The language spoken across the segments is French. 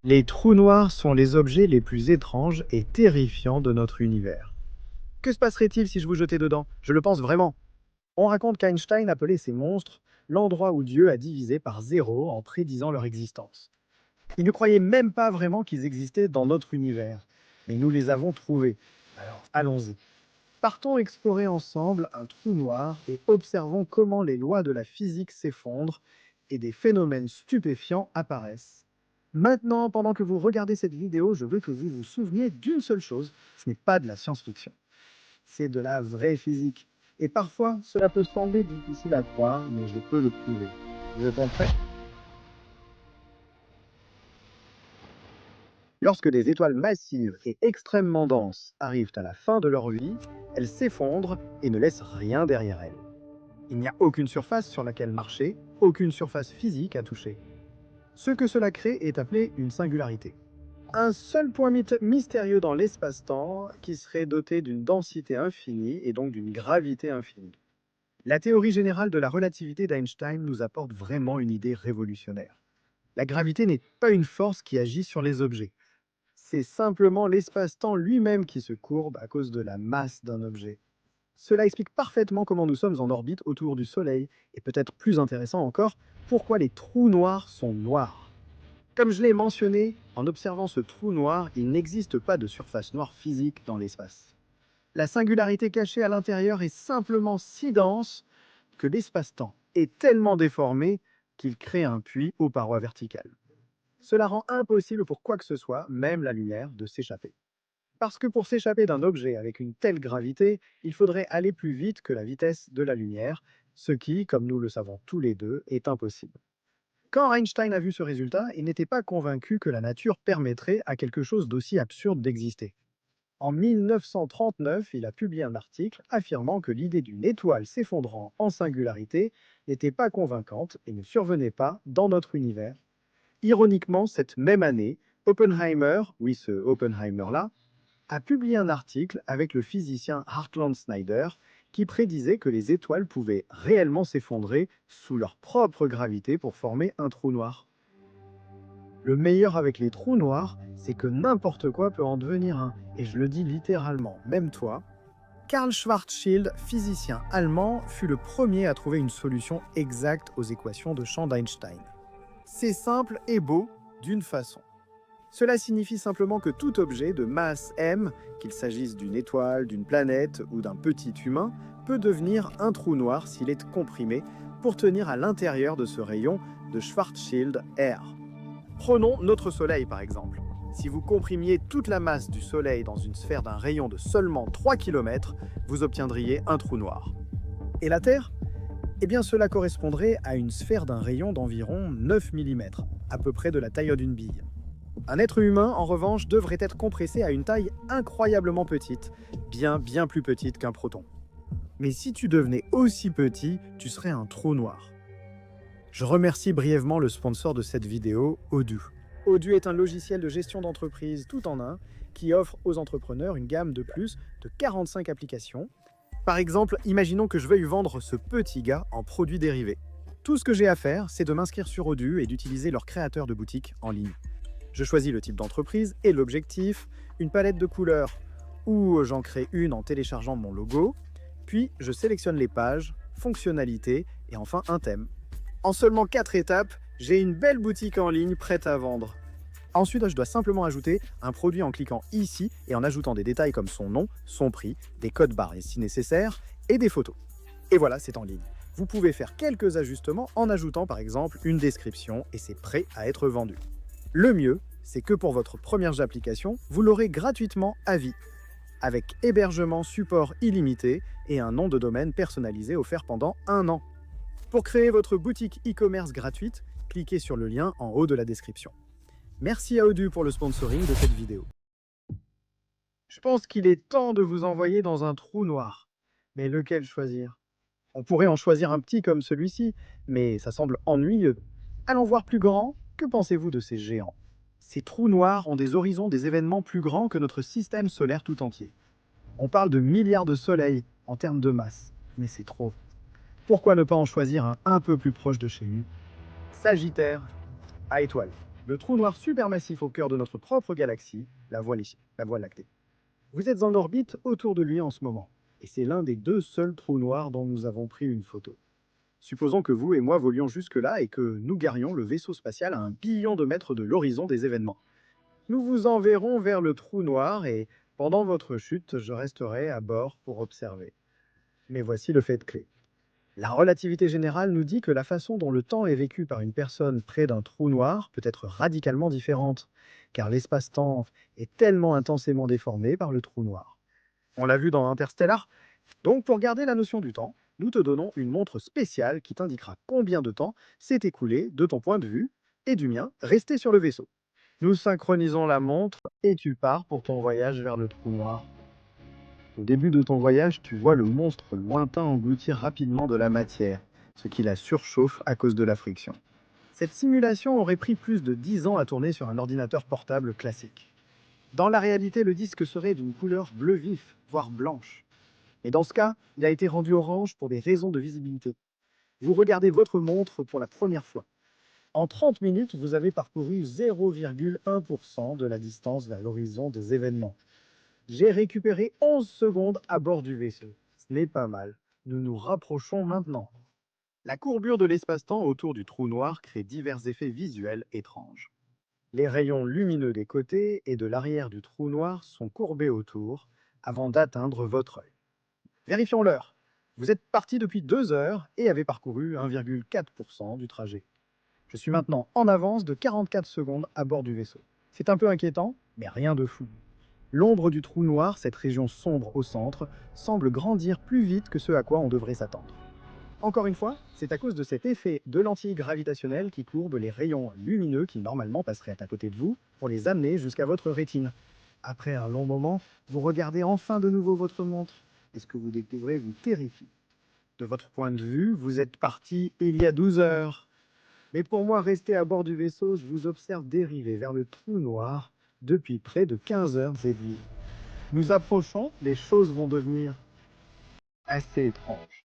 Les trous noirs sont les objets les plus étranges et terrifiants de notre univers. Que se passerait-il si je vous jetais dedans? Je le pense vraiment. On raconte qu'Einstein appelait ces monstres l'endroit où Dieu a divisé par zéro en prédisant leur existence. Il ne croyait même pas vraiment qu'ils existaient dans notre univers, mais nous les avons trouvés. Alors allons-y. Partons explorer ensemble un trou noir et observons comment les lois de la physique s'effondrent et des phénomènes stupéfiants apparaissent. Maintenant, pendant que vous regardez cette vidéo, je veux que vous vous souveniez d'une seule chose, ce n'est pas de la science-fiction, c'est de la vraie physique. Et parfois, cela peut sembler difficile à croire, mais je peux le prouver. Vous êtes prêts? Lorsque des étoiles massives et extrêmement denses arrivent à la fin de leur vie, elles s'effondrent et ne laissent rien derrière elles. Il n'y a aucune surface sur laquelle marcher, aucune surface physique à toucher. Ce que cela crée est appelé une singularité. Un seul point mystérieux dans l'espace-temps qui serait doté d'une densité infinie et donc d'une gravité infinie. La théorie générale de la relativité d'Einstein nous apporte vraiment une idée révolutionnaire. La gravité n'est pas une force qui agit sur les objets. C'est simplement l'espace-temps lui-même qui se courbe à cause de la masse d'un objet. Cela explique parfaitement comment nous sommes en orbite autour du Soleil, et peut-être plus intéressant encore, pourquoi les trous noirs sont noirs. Comme je l'ai mentionné, en observant ce trou noir, il n'existe pas de surface noire physique dans l'espace. La singularité cachée à l'intérieur est simplement si dense que l'espace-temps est tellement déformé qu'il crée un puits aux parois verticales. Cela rend impossible pour quoi que ce soit, même la lumière, de s'échapper. Parce que pour s'échapper d'un objet avec une telle gravité, il faudrait aller plus vite que la vitesse de la lumière, ce qui, comme nous le savons tous les deux, est impossible. Quand Einstein a vu ce résultat, il n'était pas convaincu que la nature permettrait à quelque chose d'aussi absurde d'exister. En 1939, il a publié un article affirmant que l'idée d'une étoile s'effondrant en singularité n'était pas convaincante et ne survenait pas dans notre univers. Ironiquement, cette même année, Oppenheimer, oui ce Oppenheimer-là, a publié un article avec le physicien Hartland Snyder qui prédisait que les étoiles pouvaient réellement s'effondrer sous leur propre gravité pour former un trou noir. Le meilleur avec les trous noirs, c'est que n'importe quoi peut en devenir un, et je le dis littéralement, même toi. Karl Schwarzschild, physicien allemand, fut le premier à trouver une solution exacte aux équations de champ d'Einstein. C'est simple et beau d'une façon. Cela signifie simplement que tout objet de masse m, qu'il s'agisse d'une étoile, d'une planète ou d'un petit humain, peut devenir un trou noir s'il est comprimé pour tenir à l'intérieur de ce rayon de Schwarzschild R. Prenons notre Soleil par exemple. Si vous comprimiez toute la masse du Soleil dans une sphère d'un rayon de seulement 3 km, vous obtiendriez un trou noir. Et la Terre? Eh bien cela correspondrait à une sphère d'un rayon d'environ 9 mm, à peu près de la taille d'une bille. Un être humain, en revanche, devrait être compressé à une taille incroyablement petite, bien plus petite qu'un proton. Mais si tu devenais aussi petit, tu serais un trou noir. Je remercie brièvement le sponsor de cette vidéo, Odoo. Odoo est un logiciel de gestion d'entreprise tout en un qui offre aux entrepreneurs une gamme de plus de 45 applications. Par exemple, imaginons que je veuille vendre ce petit gars en produits dérivés. Tout ce que j'ai à faire, c'est de m'inscrire sur Odoo et d'utiliser leur créateur de boutique en ligne. Je choisis le type d'entreprise et l'objectif, une palette de couleurs où j'en crée une en téléchargeant mon logo, puis je sélectionne les pages, fonctionnalités et enfin un thème. En seulement 4 étapes, j'ai une belle boutique en ligne prête à vendre. Ensuite, je dois simplement ajouter un produit en cliquant ici et en ajoutant des détails comme son nom, son prix, des codes barres si nécessaire et des photos. Et voilà, c'est en ligne. Vous pouvez faire quelques ajustements en ajoutant par exemple une description et c'est prêt à être vendu. Le mieux, c'est que pour votre première application, vous l'aurez gratuitement à vie, avec hébergement support illimité et un nom de domaine personnalisé offert pendant 1 an. Pour créer votre boutique e-commerce gratuite, cliquez sur le lien en haut de la description. Merci à Odoo pour le sponsoring de cette vidéo. Je pense qu'il est temps de vous envoyer dans un trou noir. Mais lequel choisir? On pourrait en choisir un petit comme celui-ci, mais ça semble ennuyeux. Allons voir plus grand. Que pensez-vous de ces géants? Ces trous noirs ont des horizons des événements plus grands que notre système solaire tout entier. On parle de milliards de soleils en termes de masse, mais c'est trop. Pourquoi ne pas en choisir un peu plus proche de chez nous? Sagittaire à étoile. le trou noir supermassif au cœur de notre propre galaxie, la Voie lactée. Vous êtes en orbite autour de lui en ce moment, et c'est l'un des deux seuls trous noirs dont nous avons pris une photo. Supposons que vous et moi volions jusque-là et que nous garions le vaisseau spatial à 1 billion de mètres de l'horizon des événements. Nous vous enverrons vers le trou noir et, pendant votre chute, je resterai à bord pour observer. Mais voici le fait clé. La relativité générale nous dit que la façon dont le temps est vécu par une personne près d'un trou noir peut être radicalement différente, car l'espace-temps est tellement intensément déformé par le trou noir. On l'a vu dans Interstellar. Donc pour garder la notion du temps, nous te donnons une montre spéciale qui t'indiquera combien de temps s'est écoulé de ton point de vue et du mien resté sur le vaisseau. Nous synchronisons la montre et tu pars pour ton voyage vers le trou noir. Au début de ton voyage, tu vois le monstre lointain engloutir rapidement de la matière, ce qui la surchauffe à cause de la friction. Cette simulation aurait pris plus de 10 ans à tourner sur un ordinateur portable classique. Dans la réalité, le disque serait d'une couleur bleu vif, voire blanche. Et dans ce cas, il a été rendu orange pour des raisons de visibilité. Vous regardez votre montre pour la première fois. En 30 minutes, vous avez parcouru 0,1% de la distance vers l'horizon des événements. J'ai récupéré 11 secondes à bord du vaisseau. Ce n'est pas mal. Nous nous rapprochons maintenant. La courbure de l'espace-temps autour du trou noir crée divers effets visuels étranges. Les rayons lumineux des côtés et de l'arrière du trou noir sont courbés autour avant d'atteindre votre œil. Vérifions l'heure. Vous êtes parti depuis 2 heures et avez parcouru 1,4% du trajet. Je suis maintenant en avance de 44 secondes à bord du vaisseau. C'est un peu inquiétant, mais rien de fou. L'ombre du trou noir, cette région sombre au centre, semble grandir plus vite que ce à quoi on devrait s'attendre. Encore une fois, c'est à cause de cet effet de lentille gravitationnelle qui courbe les rayons lumineux qui normalement passeraient à côté de vous pour les amener jusqu'à votre rétine. Après un long moment, vous regardez enfin de nouveau votre montre et ce que vous découvrez vous terrifie. De votre point de vue, vous êtes parti il y a 12 heures. Mais pour moi, rester à bord du vaisseau, je vous observe dériver vers le trou noir depuis près de 15 heures et demie. Nous approchons, les choses vont devenir assez étranges.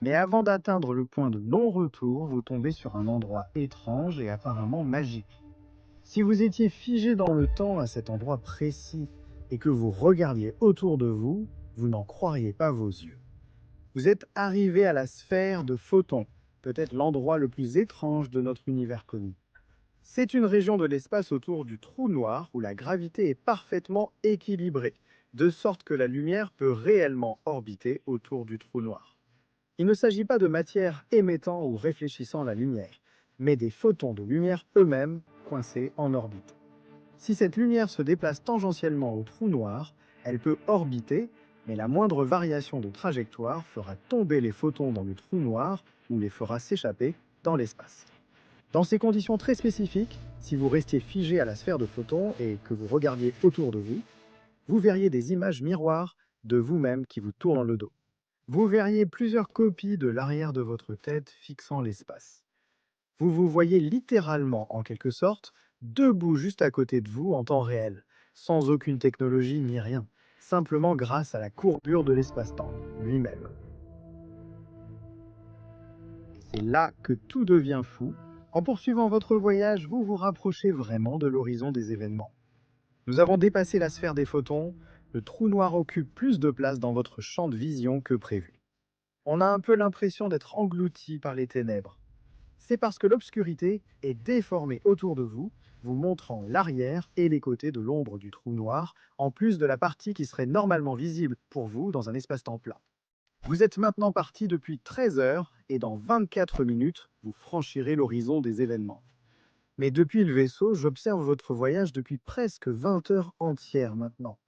Mais avant d'atteindre le point de non-retour, vous tombez sur un endroit étrange et apparemment magique. Si vous étiez figé dans le temps à cet endroit précis et que vous regardiez autour de vous, vous n'en croiriez pas vos yeux. Vous êtes arrivé à la sphère de Photon, peut-être l'endroit le plus étrange de notre univers connu. C'est une région de l'espace autour du trou noir où la gravité est parfaitement équilibrée, de sorte que la lumière peut réellement orbiter autour du trou noir. Il ne s'agit pas de matière émettant ou réfléchissant la lumière, mais des photons de lumière eux-mêmes coincés en orbite. Si cette lumière se déplace tangentiellement au trou noir, elle peut orbiter, mais la moindre variation de trajectoire fera tomber les photons dans le trou noir ou les fera s'échapper dans l'espace. Dans ces conditions très spécifiques, si vous restiez figé à la sphère de photons et que vous regardiez autour de vous, vous verriez des images miroirs de vous-même qui vous tournent le dos. Vous verriez plusieurs copies de l'arrière de votre tête fixant l'espace. Vous vous voyez littéralement, en quelque sorte, debout juste à côté de vous en temps réel, sans aucune technologie ni rien, simplement grâce à la courbure de l'espace-temps lui-même. C'est là que tout devient fou. En poursuivant votre voyage, vous vous rapprochez vraiment de l'horizon des événements. Nous avons dépassé la sphère des photons, le trou noir occupe plus de place dans votre champ de vision que prévu. On a un peu l'impression d'être englouti par les ténèbres. C'est parce que l'obscurité est déformée autour de vous, vous montrant l'arrière et les côtés de l'ombre du trou noir, en plus de la partie qui serait normalement visible pour vous dans un espace-temps plat. Vous êtes maintenant parti depuis 13 heures et dans 24 minutes, vous franchirez l'horizon des événements. Mais depuis le vaisseau, j'observe votre voyage depuis presque 20 heures entières maintenant.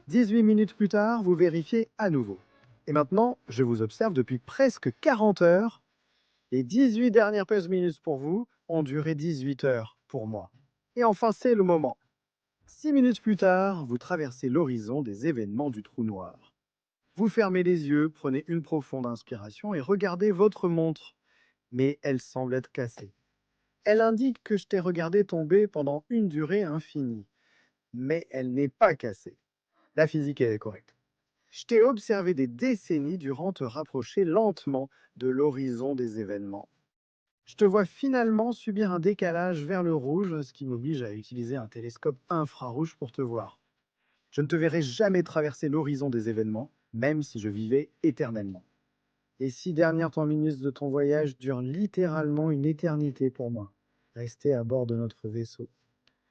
18 minutes plus tard, vous vérifiez à nouveau. Et maintenant, je vous observe depuis presque 40 heures. Les 18 dernières minutes pour vous ont duré 18 heures pour moi. Et enfin, c'est le moment. 6 minutes plus tard, vous traversez l'horizon des événements du trou noir. Vous fermez les yeux, prenez une profonde inspiration et regardez votre montre. Mais elle semble être cassée. Elle indique que je t'ai regardé tomber pendant une durée infinie. Mais elle n'est pas cassée. La physique est correcte. Je t'ai observé des décennies durant te rapprocher lentement de l'horizon des événements. Je te vois finalement subir un décalage vers le rouge, ce qui m'oblige à utiliser un télescope infrarouge pour te voir. Je ne te verrai jamais traverser l'horizon des événements, même si je vivais éternellement. Les 6 dernières minutes de ton voyage durent littéralement une éternité pour moi. Rester à bord de notre vaisseau.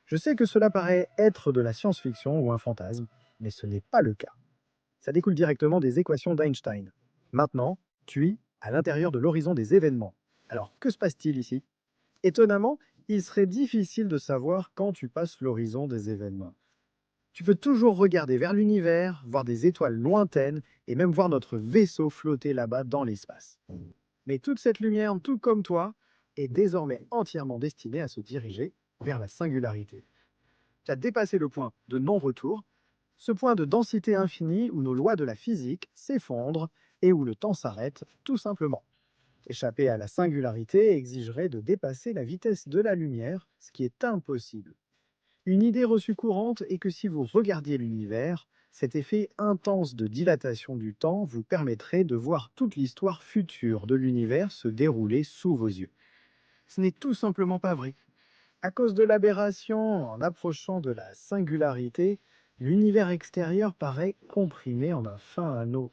Je sais que cela paraît être de la science-fiction ou un fantasme, mais ce n'est pas le cas. Ça découle directement des équations d'Einstein. Maintenant, tu es à l'intérieur de l'horizon des événements. Alors, que se passe-t-il ici? Étonnamment, il serait difficile de savoir quand tu passes l'horizon des événements. Tu peux toujours regarder vers l'univers, voir des étoiles lointaines et même voir notre vaisseau flotter là-bas dans l'espace. Mais toute cette lumière, tout comme toi, est désormais entièrement destinée à se diriger vers la singularité. Tu as dépassé le point de non-retour, ce point de densité infinie où nos lois de la physique s'effondrent et où le temps s'arrête tout simplement. Échapper à la singularité exigerait de dépasser la vitesse de la lumière, ce qui est impossible. Une idée reçue courante est que si vous regardiez l'univers, cet effet intense de dilatation du temps vous permettrait de voir toute l'histoire future de l'univers se dérouler sous vos yeux. Ce n'est tout simplement pas vrai. À cause de l'aberration, en approchant de la singularité, l'univers extérieur paraît comprimé en un fin anneau.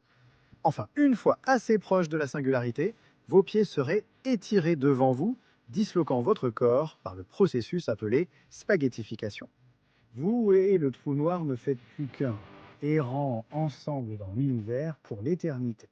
Enfin, une fois assez proche de la singularité, vos pieds seraient étirés devant vous, disloquant votre corps par le processus appelé spaghettification. Vous et le trou noir ne faites plus qu'un, errant ensemble dans l'univers pour l'éternité.